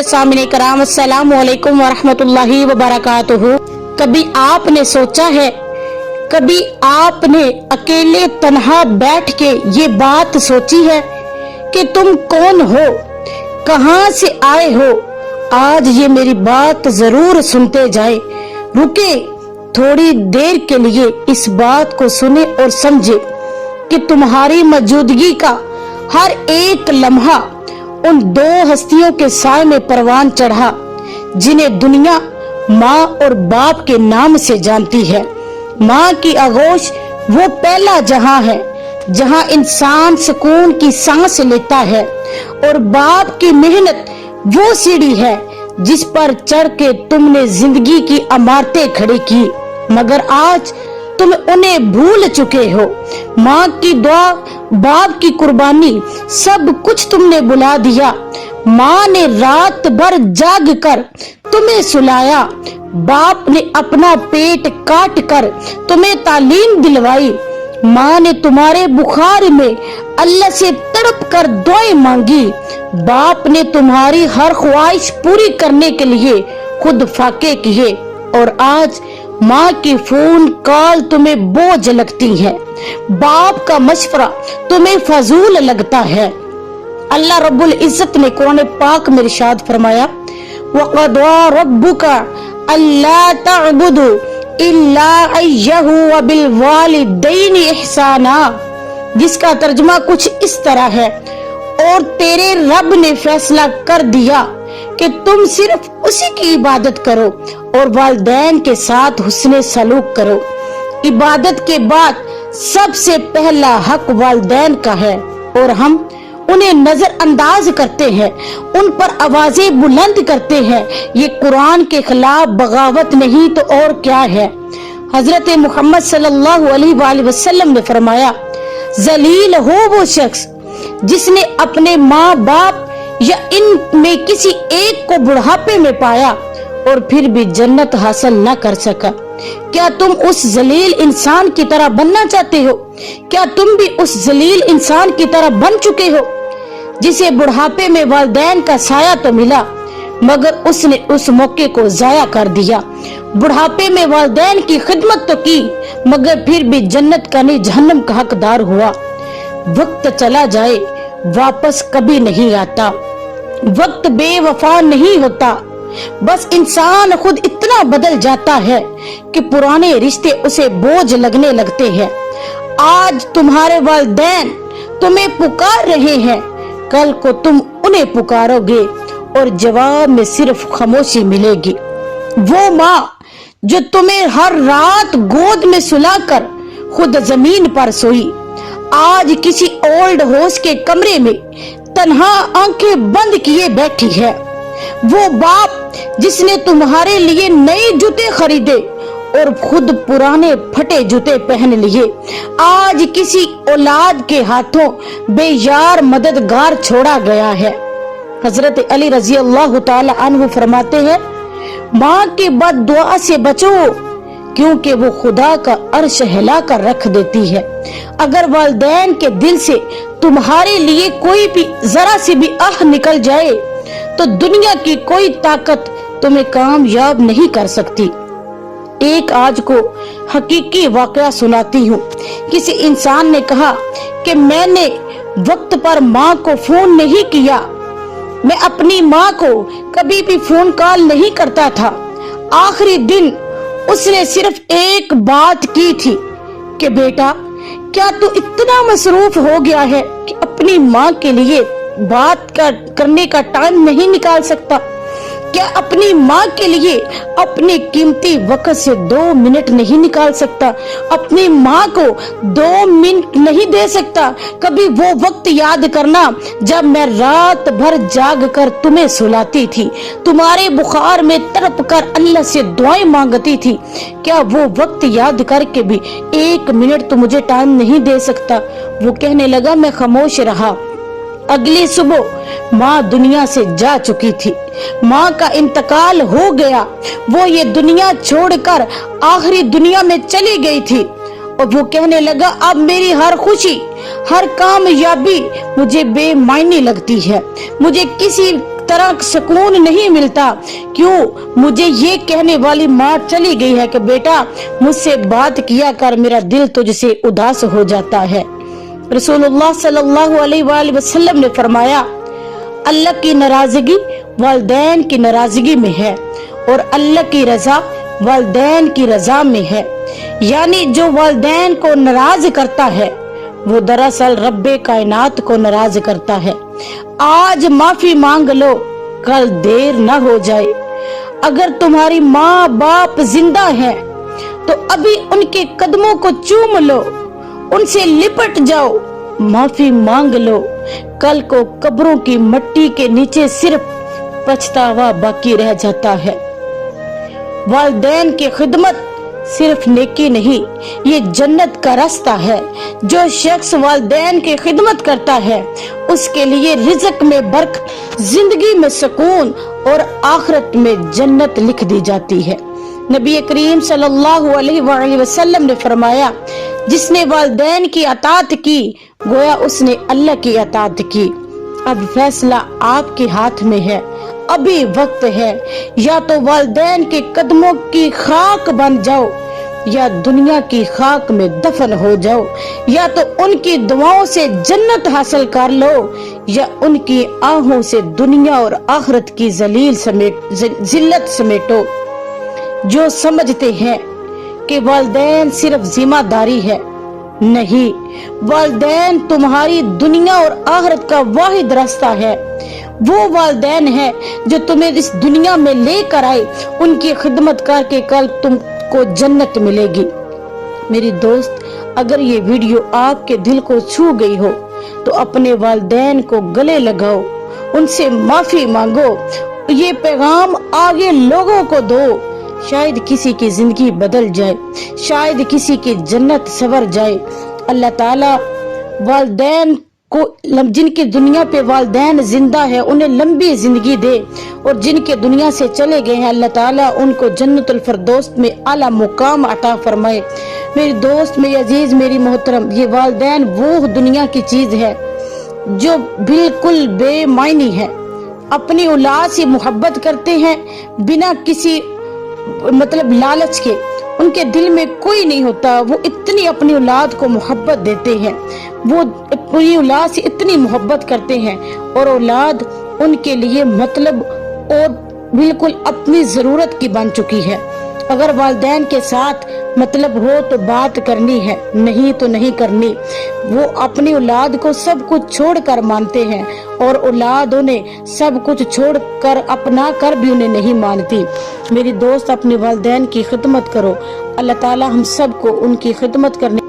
सामने कराम अस्सलाम वालेकुम वरहमतुल्लाहि वबरकातुहू। कभी आपने सोचा है, कभी आपने अकेले तन्हा बैठ के ये बात सोची है कि तुम कौन हो, कहां से आए हो? आज ये मेरी बात जरूर सुनते जाए, रुके थोड़ी देर के लिए इस बात को सुने और समझे कि तुम्हारी मौजूदगी का हर एक लम्हा उन दो हस्तियों के साए में परवान चढ़ा जिन्हें दुनिया माँ और बाप के नाम से जानती है। माँ की आगोश वो पहला जहां है जहां इंसान सुकून की सांस लेता है, और बाप की मेहनत वो सीढ़ी है जिस पर चढ़ के तुमने जिंदगी की इमारतें खड़ी की, मगर आज तुम उन्हें भूल चुके हो। माँ की दुआ, बाप की कुर्बानी, सब कुछ तुमने बुला दिया। माँ ने रात भर जाग कर तुम्हें सुलाया, बाप ने अपना पेट काट कर तुम्हें तालीम दिलवाई। माँ ने तुम्हारे बुखार में अल्लाह से तड़प कर दुआएं मांगी, बाप ने तुम्हारी हर ख्वाहिश पूरी करने के लिए खुद फाके किए, और आज माँ की फोन कॉल तुम्हें बोझ लगती है, बाप का मशवरा तुम्हें फजूल लगता है। अल्लाह रब्बुल इज्जत ने कुरान पाक में इरशाद फरमाया, वक़दा रब्बुका अल्ला तअबुदु इल्ला इय्याहु व बिल वालिदैनि इहसाना, जिसका तर्जुमा कुछ इस तरह है, और तेरे रब ने फैसला कर दिया कि तुम सिर्फ उसी की इबादत करो और वालिदैन के साथ हुस्ने सलूक करो। इबादत के बाद सबसे पहला हक वालिदैन का है, और हम उन्हें नजरअंदाज करते हैं, उन पर आवाजें बुलंद करते हैं। ये कुरान के खिलाफ बगावत नहीं तो और क्या है। हजरत मोहम्मद सल्लल्लाहु अलैहि वसल्लम ने फरमाया, जलील हो वो शख्स जिसने अपने माँ बाप या इन में किसी एक को बुढ़ापे में पाया और फिर भी जन्नत हासिल न कर सका। क्या तुम उस जलील इंसान की तरह बनना चाहते हो? क्या तुम भी उस जलील इंसान की तरह बन चुके हो जिसे बुढ़ापे में वालिदैन का साया तो मिला, मगर उसने उस मौके को जाया कर दिया। बुढ़ापे में वालिदैन की खिदमत तो की, मगर फिर भी जन्नत का नहीं जहन्नम का हकदार हुआ। वक्त चला जाए वापस कभी नहीं आता, वक्त बेवफा नहीं होता, बस इंसान खुद इतना बदल जाता है कि पुराने रिश्ते उसे बोझ लगने लगते हैं। आज तुम्हारे वालिदैन तुम्हें पुकार रहे हैं, कल को तुम उन्हें पुकारोगे और जवाब में सिर्फ खामोशी मिलेगी। वो माँ जो तुम्हें हर रात गोद में सुलाकर खुद जमीन पर सोई, आज किसी ओल्ड हाउस के कमरे में तन्हा आंखें बंद किए बैठी है। वो बाप जिसने तुम्हारे लिए नए जूते खरीदे और खुद पुराने फटे जूते पहन लिए, आज किसी औलाद के हाथों बेयार मददगार छोड़ा गया है। हजरत अली रजी अल्लाह ताला अन्हु फरमाते हैं, माँ की बददुआ से बचो, क्योंकि वो खुदा का अर्श हिला कर रख देती है। अगर वालिदैन के दिल से तुम्हारे लिए कोई भी जरा सी भी आह निकल जाए तो दुनिया की कोई ताकत तुम्हें कामयाब नहीं कर सकती। एक आज को हकीकी वाकया सुनाती हूँ। किसी इंसान ने कहा कि मैंने वक्त पर माँ को फोन नहीं किया, मैं अपनी माँ को कभी भी फोन कॉल नहीं करता था। आखिरी दिन उसने सिर्फ एक बात की थी कि बेटा, क्या तू इतना मसरूफ हो गया है कि अपनी माँ के लिए बात करने का टाइम नहीं निकाल सकता? क्या अपनी माँ के लिए अपने कीमती वक्त से 2 मिनट नहीं निकाल सकता? अपनी माँ को 2 मिनट नहीं दे सकता? कभी वो वक्त याद करना जब मैं रात भर जाग कर तुम्हें सुलाती थी, तुम्हारे बुखार में तड़प कर अल्लाह से दुआएं मांगती थी। क्या वो वक्त याद करके भी 1 मिनट तो मुझे टाइम नहीं दे सकता? वो कहने लगा, मैं खामोश रहा। अगली सुबह माँ दुनिया से जा चुकी थी, माँ का इंतकाल हो गया। वो ये दुनिया छोड़कर आखिरी दुनिया में चली गई थी, और वो कहने लगा, अब मेरी हर खुशी, हर कामयाबी मुझे बेमायने लगती है। मुझे किसी तरह सुकून नहीं मिलता। क्यों? मुझे ये कहने वाली माँ चली गई है कि बेटा मुझसे बात किया कर, मेरा दिल तुझसे उदास हो जाता है। रसूलुल्लाह सल्लल्लाहु अलैहि वसल्लम ने फरमाया, अल्लाह की नाराजगी वालिदैन की नाराजगी में है और अल्लाह की रजा वालिदैन की रजा में है। यानी जो वालिदैन को नाराज करता है वो दरअसल रब्बे कायनात को नाराज करता है। आज माफी मांग लो, कल देर न हो जाए। अगर तुम्हारी माँ बाप जिंदा हैं तो अभी उनके कदमों को चूम लो, उनसे लिपट जाओ, माफी मांग लो। कल को कब्रों की मिट्टी के नीचे सिर्फ पछतावा बाकी रह जाता है। वालिदैन की खिदमत सिर्फ नेकी नहीं, ये जन्नत का रास्ता है। जो शख्स वालिदैन की खिदमत करता है उसके लिए रिज़्क में बरकत, जिंदगी में सुकून और आखिरत में जन्नत लिख दी जाती है। नबी करीम सल्लल्लाहु अलैहि वसल्लम ने फरमाया, जिसने वालिदैन की अताअत की गोया उसने अल्लाह की अताअत की। अब फैसला आपके हाथ में है, अभी वक्त है। या तो वालिदैन के कदमों की खाक बन जाओ या दुनिया की खाक में दफन हो जाओ। या तो उनकी दुआओं से जन्नत हासिल कर लो या उनकी आहों से दुनिया और आखिरत की जिल्लत समेटो। जो समझते हैं कि वालिदैन सिर्फ जिम्मेदारी है, नहीं, वालिदैन तुम्हारी दुनिया और आखिरत का वाहिद रास्ता है। वो वालिदैन है जो तुम्हें इस दुनिया में लेकर आए, उनकी खिदमत करके कल तुमको जन्नत मिलेगी। मेरी दोस्त, अगर ये वीडियो आपके दिल को छू गई हो तो अपने वालिदैन को गले लगाओ, उनसे माफी मांगो, ये पैगाम आगे लोगों को दो। शायद किसी की जिंदगी बदल जाए, शायद किसी की जन्नत सवर जाए। अल्लाह ताला वालिदैन को, जिनकी दुनिया पे वालिदैन जिंदा है, उन्हें लंबी जिंदगी दे, और जिनके दुनिया से चले गए हैं अल्लाह ताला उनको जन्नतुल फिरदौस में आला मुकाम अता फरमाए। मेरी दोस्त, मेरी अजीज, मेरी मोहतरम, ये वालिदैन वो दुनिया की चीज है जो बिल्कुल बेमायनी है। अपनी औलाद से मोहब्बत करते हैं बिना किसी लालच के, उनके दिल में कोई नहीं होता। वो इतनी अपनी औलाद को मोहब्बत देते हैं, वो अपनी औलाद से इतनी मोहब्बत करते हैं और औलाद उनके लिए और बिल्कुल अपनी जरूरत की बन चुकी है। अगर वालिदैन के साथ हो तो बात करनी है, नहीं तो नहीं करनी। वो अपनी औलाद को सब कुछ छोड़कर मानते हैं और औलाद उन्हें सब कुछ छोड़कर अपना कर भी उन्हें नहीं मानती। मेरी दोस्त, अपने वालिदैन की खिदमत करो। अल्लाह ताला हम सबको उनकी खिदमत करने